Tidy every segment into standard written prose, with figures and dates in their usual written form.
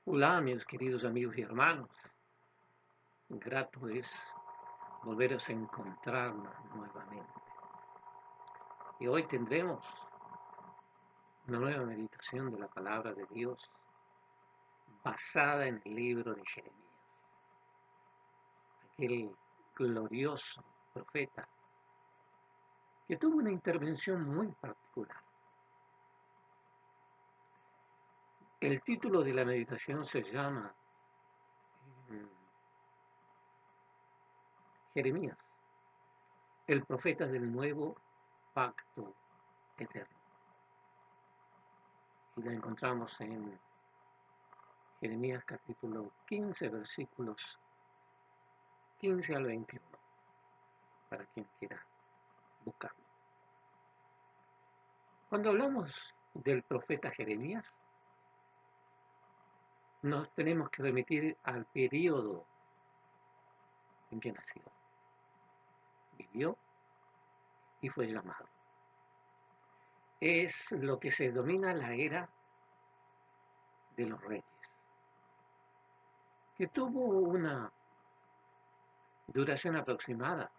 Hola, mis queridos amigos y hermanos. Grato es volveros a encontrarnos nuevamente. Y hoy tendremos una nueva meditación de la palabra de Dios basada en el libro de Jeremías, aquel glorioso profeta que tuvo una intervención muy particular. El título de la meditación se llama eh, Jeremías, el profeta del nuevo pacto eterno. Y la encontramos en Jeremías capítulo 15, versículos 15 al 21, para quien quiera buscarlo. Cuando hablamos del profeta Jeremías, nos tenemos que remitir al periodo en que nació, vivió y fue llamado. Es lo que se denomina la era de los reyes, que tuvo una duración aproximada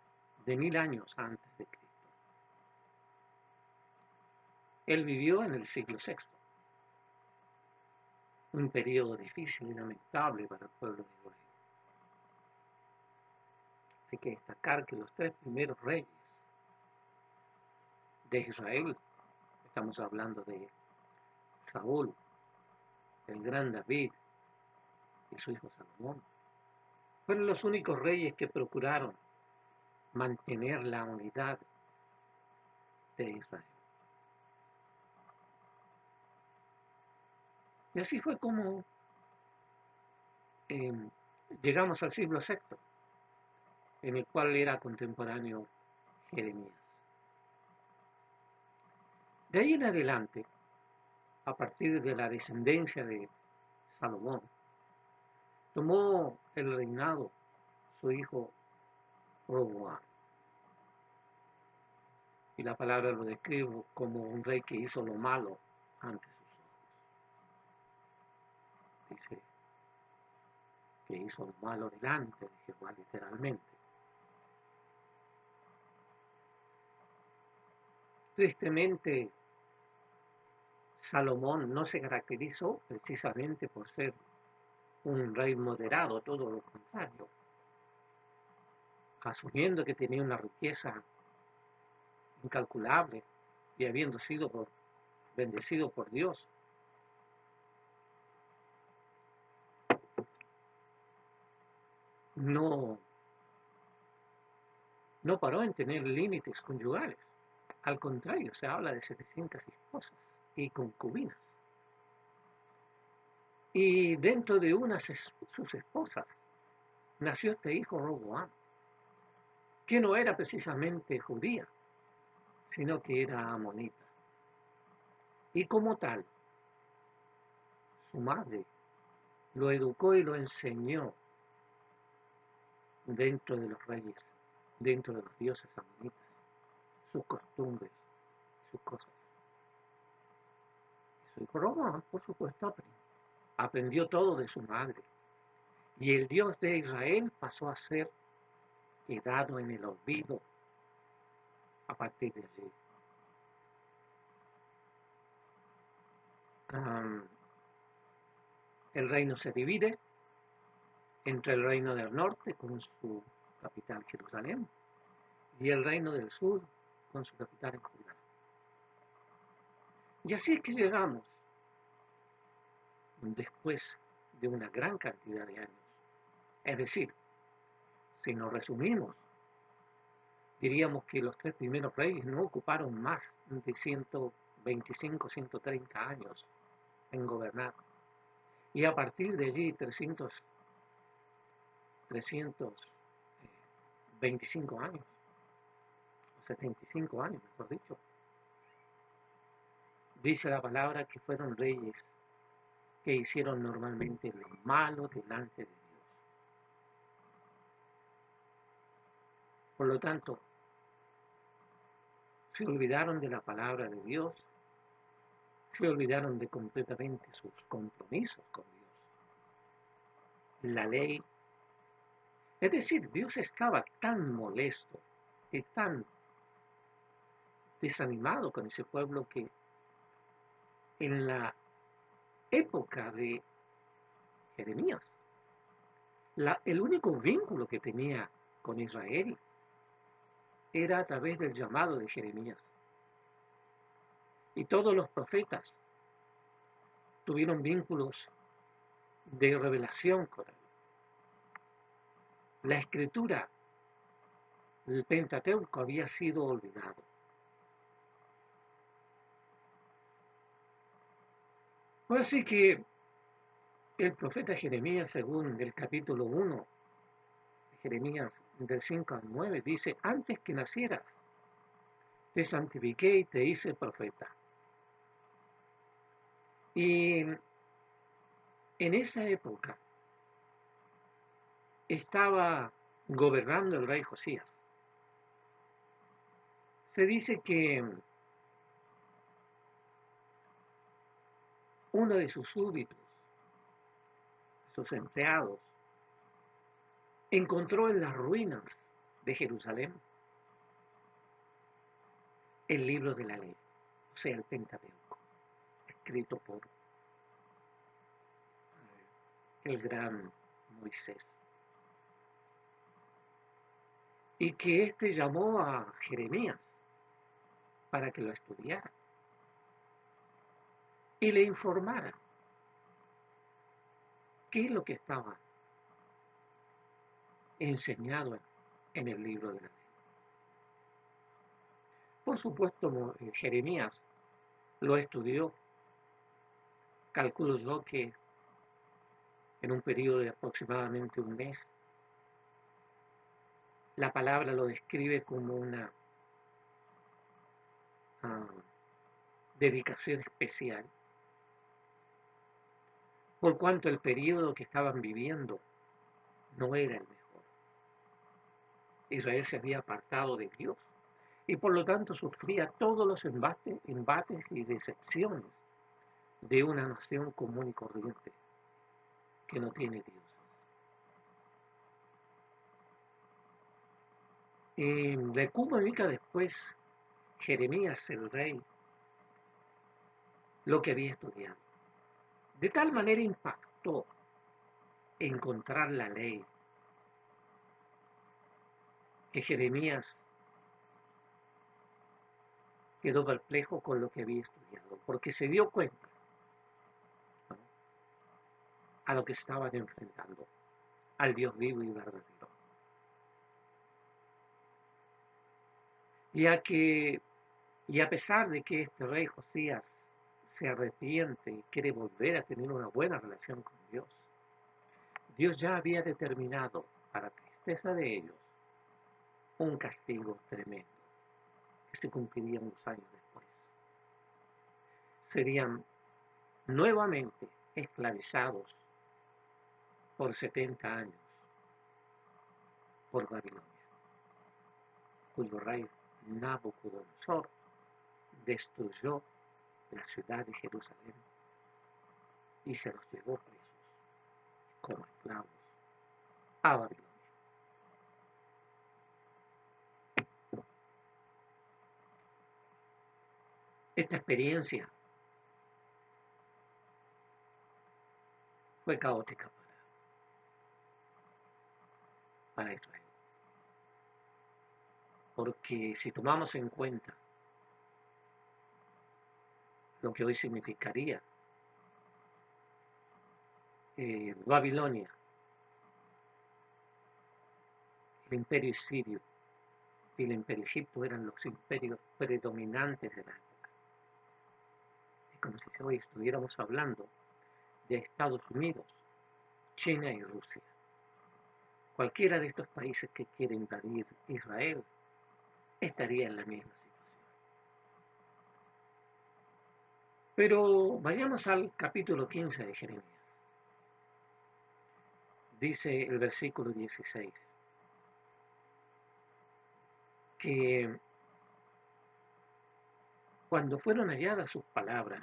de 1000 años antes de Cristo. Él vivió en el siglo sexto, un periodo difícil y lamentable para el pueblo de Israel. Hay que destacar que los tres primeros reyes de Israel, estamos hablando de Saúl, el gran David y su hijo Salomón, fueron los únicos reyes que procuraron mantener la unidad de Israel. Y así fue como eh, llegamos al siglo sexto, en el cual era contemporáneo Jeremías. De ahí en adelante, a partir de la descendencia de Salomón, tomó el reinado su hijo Roboam. Y la palabra lo describe como un rey que hizo lo malo ante sus ojos. Dice que hizo lo malo delante de Jehová, literalmente. Tristemente, Salomón no se caracterizó precisamente por ser un rey moderado, todo lo contrario. Asumiendo que tenía una riqueza incalculable y habiendo sido bendecido por Dios, no, no paró en tener límites conyugales. Al contrario, se habla de 700 esposas y concubinas. Y dentro de sus esposas nació este hijo Roboam, que no era precisamente judía, sino que era amonita. Y como tal, su madre lo educó y lo enseñó dentro de los reyes, dentro de los dioses amonitas, sus costumbres, sus cosas. Y su hijo Roboam, por supuesto, aprendió todo de su madre. Y el Dios de Israel pasó a ser quedado en el olvido a partir de allí. El reino se divide entre el reino del norte con su capital Jerusalén y el reino del sur con su capital en Judá. Y así es que llegamos, después de una gran cantidad de años. Es decir, si nos resumimos, diríamos que los tres primeros reyes no ocuparon más de 125, 130 años en gobernar. Y a partir de allí, 325 años, o 75 años, mejor dicho. Dice la palabra que fueron reyes que hicieron normalmente lo malo delante de Dios. Por lo tanto, se olvidaron de la palabra de Dios, se olvidaron de completamente sus compromisos con Dios. la ley. Es decir, Dios estaba tan molesto y tan desanimado con ese pueblo que en la época de Jeremías, el único vínculo que tenía con Israel era a través del llamado de Jeremías. Y todos los profetas tuvieron vínculos de revelación con él. La escritura, el Pentateuco, había sido olvidado. Fue así que el profeta Jeremías, según el capítulo 1, Jeremías del 5 al 9, dice: antes que nacieras, te santifiqué y te hice profeta. Y en esa época estaba gobernando el rey Josías. Se dice que uno de sus súbditos, sus empleados, encontró en las ruinas de Jerusalén el libro de la ley, o sea, el Pentateuco, escrito por el gran Moisés. Y que éste llamó a Jeremías para que lo estudiara y le informara qué es lo que estaba enseñado en el libro de la ley. Por supuesto, Jeremías lo estudió, calculo yo que en un periodo de aproximadamente un mes. La palabra lo describe como una dedicación especial, por cuanto el periodo que estaban viviendo no era el mejor. Israel se había apartado de Dios y por lo tanto sufría todos los embates y decepciones de una nación común y corriente que no tiene Dios. Le comunica después Jeremías, el rey, lo que había estudiado. De tal manera impactó encontrar la ley que Jeremías quedó perplejo con lo que había estudiado, porque se dio cuenta, ¿no?, a lo que estaban enfrentando, al Dios vivo y verdadero. Y a pesar de que este rey Josías se arrepiente y quiere volver a tener una buena relación con Dios, Dios ya había determinado, para tristeza de ellos, un castigo tremendo que se cumpliría unos años después. Serían nuevamente esclavizados por 70 años por Babilonia, cuyo rey Nabucodonosor destruyó la ciudad de Jerusalén y se los llevó presos como esclavos a Babilonia. Esta experiencia fue caótica para Israel, porque si tomamos en cuenta lo que hoy significaría Babilonia, el imperio sirio y el imperio egipto eran los imperios predominantes de la época. Es como si hoy estuviéramos hablando de Estados Unidos, China y Rusia. Cualquiera de estos países que quiera invadir Israel estaría en la misma situación. Pero vayamos al capítulo 15 de Jeremías. Dice el versículo 16 que cuando fueron halladas sus palabras,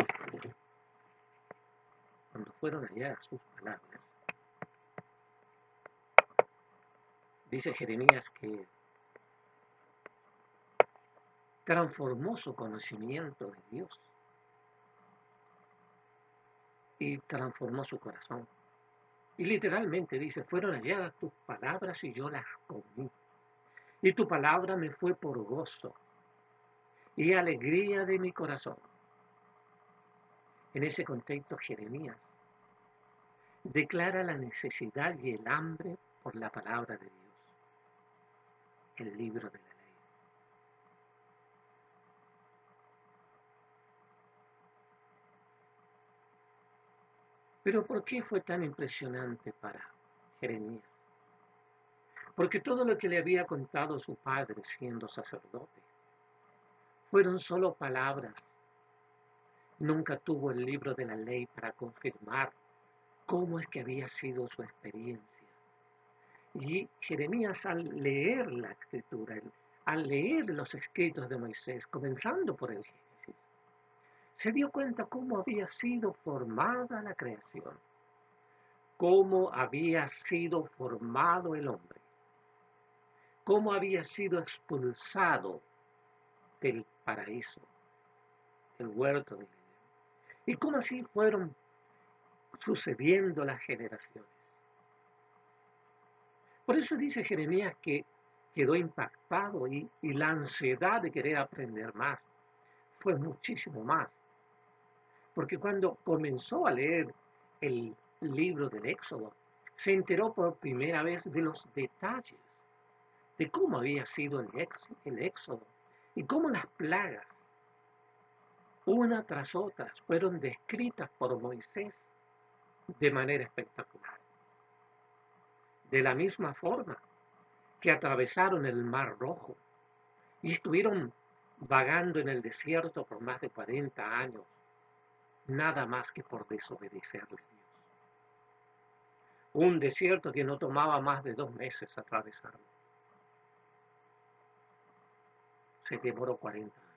Dice Jeremías que transformó su conocimiento de Dios y transformó su corazón. Y literalmente dice, fueron halladas tus palabras y yo las comí. Y tu palabra me fue por gozo y alegría de mi corazón. En ese contexto, Jeremías declara la necesidad y el hambre por la palabra de Dios, el libro de la ley. Pero ¿por qué fue tan impresionante para Jeremías? Porque todo lo que le había contado su padre siendo sacerdote fueron solo palabras. Nunca tuvo el libro de la ley para confirmar cómo es que había sido su experiencia. Y Jeremías, al leer la escritura, al leer los escritos de Moisés, comenzando por el Génesis, se dio cuenta cómo había sido formada la creación, cómo había sido formado el hombre, cómo había sido expulsado del paraíso, del huerto de Edén, y cómo así fueron sucediendo las generaciones. Por eso dice Jeremías que quedó impactado y la ansiedad de querer aprender más fue muchísimo más. Porque cuando comenzó a leer el libro del Éxodo, se enteró por primera vez de los detalles de cómo había sido el Éxodo y cómo las plagas, una tras otra, fueron descritas por Moisés de manera espectacular. De la misma forma que atravesaron el Mar Rojo y estuvieron vagando en el desierto por más de 40 años, nada más que por desobedecerle a Dios. Un desierto que no tomaba más de 2 meses atravesarlo. Se demoró 40 años.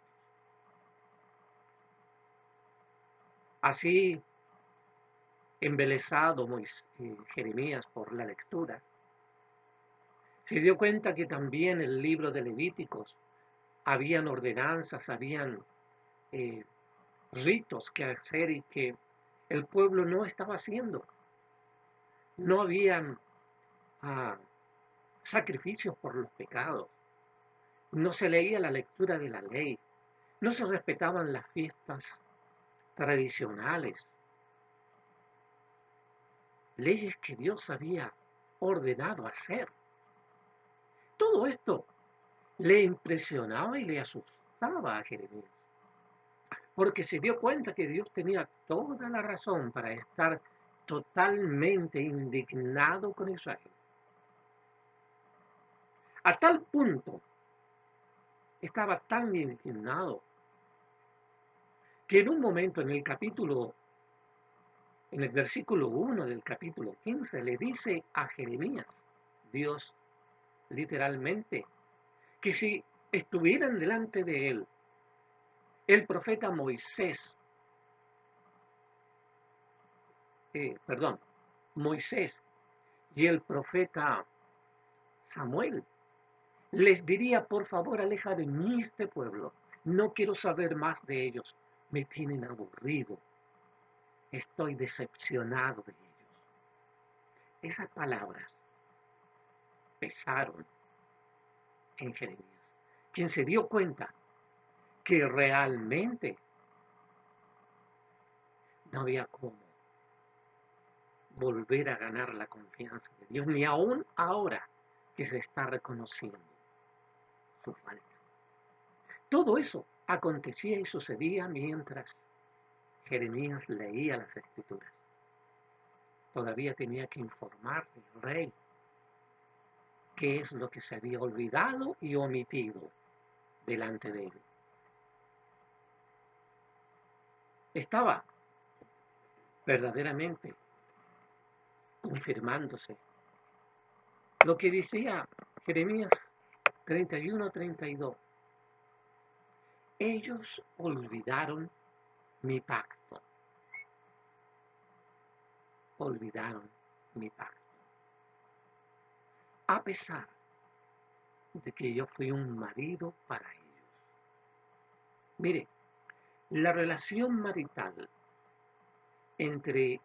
Así, embelesado Jeremías por la lectura, se dio cuenta que también el libro de Levíticos habían ordenanzas, habían eh, ritos que hacer y que el pueblo no estaba haciendo. No habían sacrificios por los pecados. No se leía la lectura de la ley. No se respetaban las fiestas tradicionales. Leyes que Dios había ordenado hacer. Todo esto le impresionaba y le asustaba a Jeremías, porque se dio cuenta que Dios tenía toda la razón para estar totalmente indignado con Israel. A tal punto estaba tan indignado que en un momento en el versículo 1 del capítulo 15, le dice a Jeremías, Dios literalmente, que si estuvieran delante de él el profeta Moisés y el profeta Samuel, les diría, por favor, aleja de mí este pueblo, no quiero saber más de ellos, me tienen aburrido, estoy decepcionado de ellos. Esas palabras pesaron en Jeremías, quien se dio cuenta que realmente no había cómo volver a ganar la confianza de Dios, ni aún ahora que se está reconociendo su falta. Todo eso acontecía y sucedía mientras Jeremías leía las escrituras. Todavía tenía que informarle al rey qué es lo que se había olvidado y omitido delante de él. Estaba verdaderamente confirmándose lo que decía Jeremías 31-32. Ellos olvidaron mi pacto. Olvidaron mi pacto. A pesar de que yo fui un marido para ellos. Mire, la relación marital entre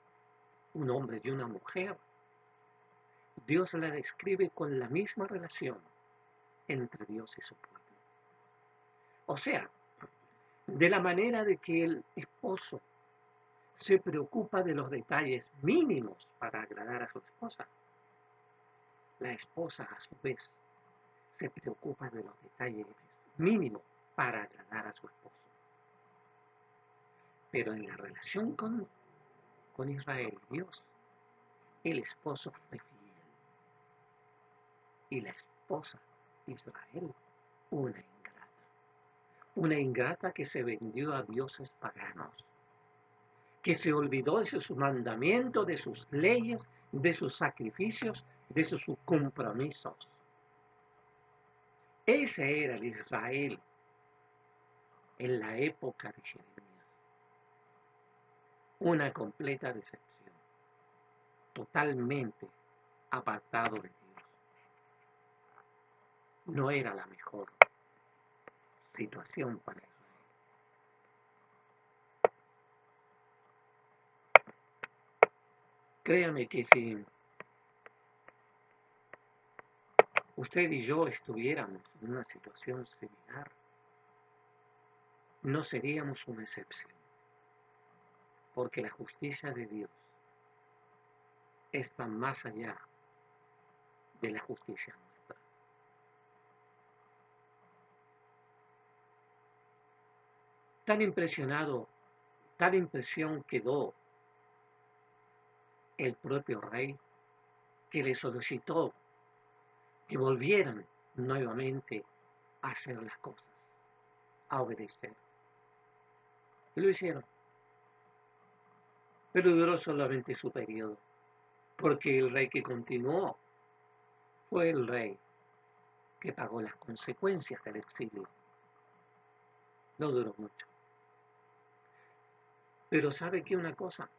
un hombre y una mujer, Dios la describe con la misma relación entre Dios y su pueblo. O sea, de la manera de que el esposo se preocupa de los detalles mínimos para agradar a su esposa, la esposa a su vez se preocupa de los detalles mínimos para agradar a su esposo. Pero en la relación con Israel y Dios, el esposo fue fiel y la esposa, Israel, una ingrata que se vendió a dioses paganos, que se olvidó de sus mandamientos, de sus leyes, de sus sacrificios, de sus compromisos. Ese era el Israel en la época de Jeremías. Una completa decepción, totalmente apartado de Dios. No era la mejor situación para Israel. Créame que si usted y yo estuviéramos en una situación similar, no seríamos una excepción, porque la justicia de Dios está más allá de la justicia nuestra. Tal impresión quedó el propio rey, que le solicitó que volvieran nuevamente a hacer las cosas, a obedecer. Y lo hicieron, pero duró solamente su periodo, porque el rey que continuó fue el rey que pagó las consecuencias del exilio. No duró mucho. Pero ¿sabe qué una cosa?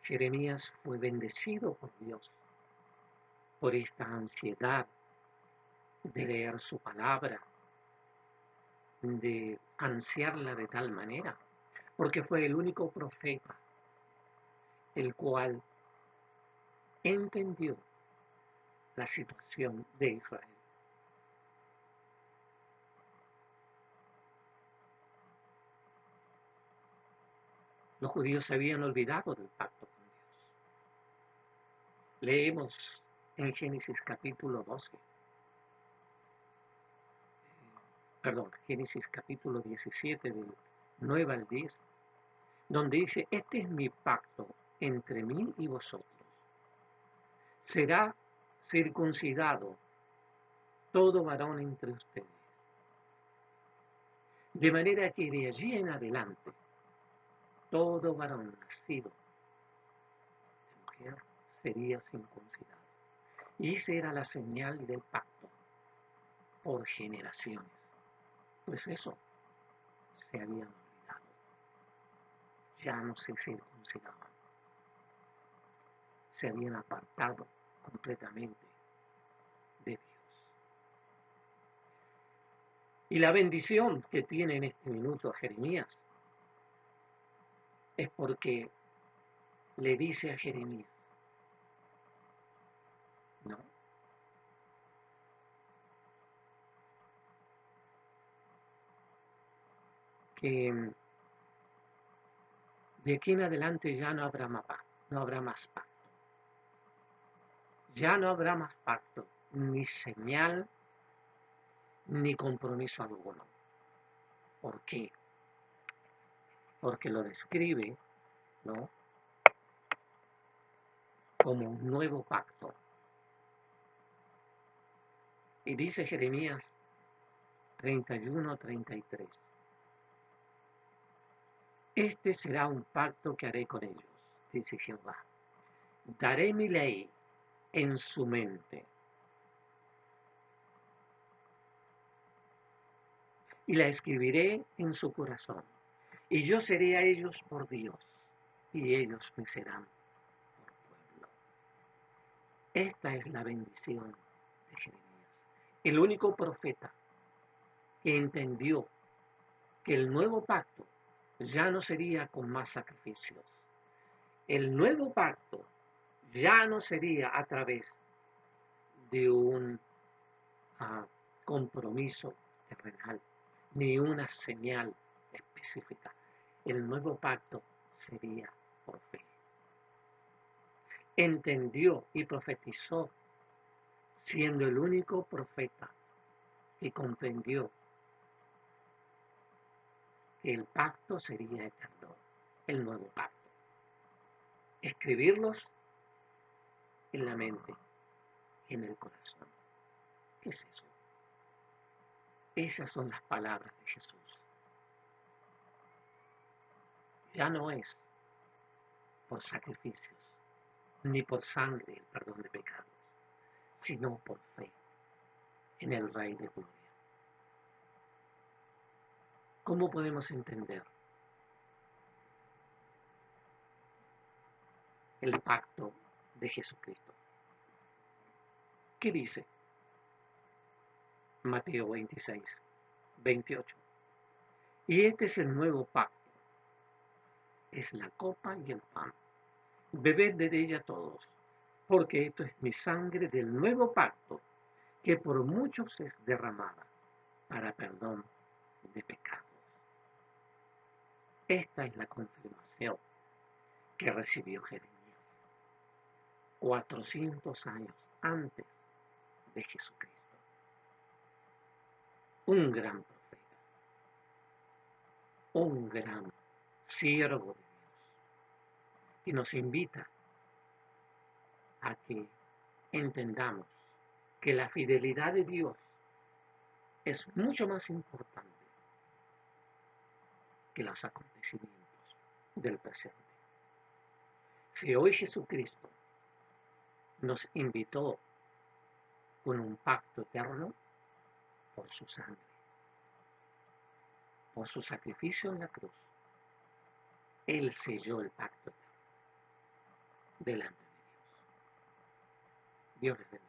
Jeremías fue bendecido por Dios por esta ansiedad de leer su palabra, de ansiarla de tal manera, porque fue el único profeta el cual entendió la situación de Israel. Los judíos se habían olvidado del pacto con Dios. Leemos en Génesis capítulo 12, Génesis capítulo 17, del 9 al 10, donde dice: este es mi pacto entre mí y vosotros. Será circuncidado todo varón entre ustedes. De manera que de allí en adelante, todo varón nacido de mujer sería circuncidado. Y esa era la señal del pacto por generaciones. Pues eso se habían olvidado. Ya no se circuncidaban. Se habían apartado completamente de Dios. Y la bendición que tiene en este minuto a Jeremías es porque le dice a Jeremías, no, que de aquí en adelante ya no habrá más pacto, ya no habrá más pacto, ni señal, ni compromiso alguno. ¿Por qué? Porque lo describe, ¿no?, como un nuevo pacto. Y dice Jeremías 31-33. Este será un pacto que haré con ellos, dice Jehová. Daré mi ley en su mente y la escribiré en su corazón. Y yo seré a ellos por Dios, y ellos me serán por pueblo. Esta es la bendición de Jeremías. el único profeta que entendió que el nuevo pacto ya no sería con más sacrificios. El nuevo pacto ya no sería a través de un compromiso terrenal, ni una señal específica. El nuevo pacto sería por fe. Entendió y profetizó, siendo el único profeta que comprendió que el pacto sería eterno, el nuevo pacto. Escribirlos en la mente, en el corazón. ¿Qué es eso? Esas son las palabras de Jesús. Ya no es por sacrificios, ni por sangre el perdón de pecados, sino por fe en el Rey de Gloria. ¿Cómo podemos entender el pacto de Jesucristo? ¿Qué dice Mateo 26, 28? Y este es el nuevo pacto, es la copa y el pan. Bebed de ella todos, porque esto es mi sangre del nuevo pacto, que por muchos es derramada para perdón de pecados. Esta es la confirmación que recibió Jeremías 400 años antes de Jesucristo. Un gran profeta, un gran siervo de Dios, que nos invita a que entendamos que la fidelidad de Dios es mucho más importante que los acontecimientos del presente. Si hoy Jesucristo nos invitó con un pacto eterno por su sangre, por su sacrificio en la cruz, Él selló el pacto eterno delante de Dios. Dios les bendiga.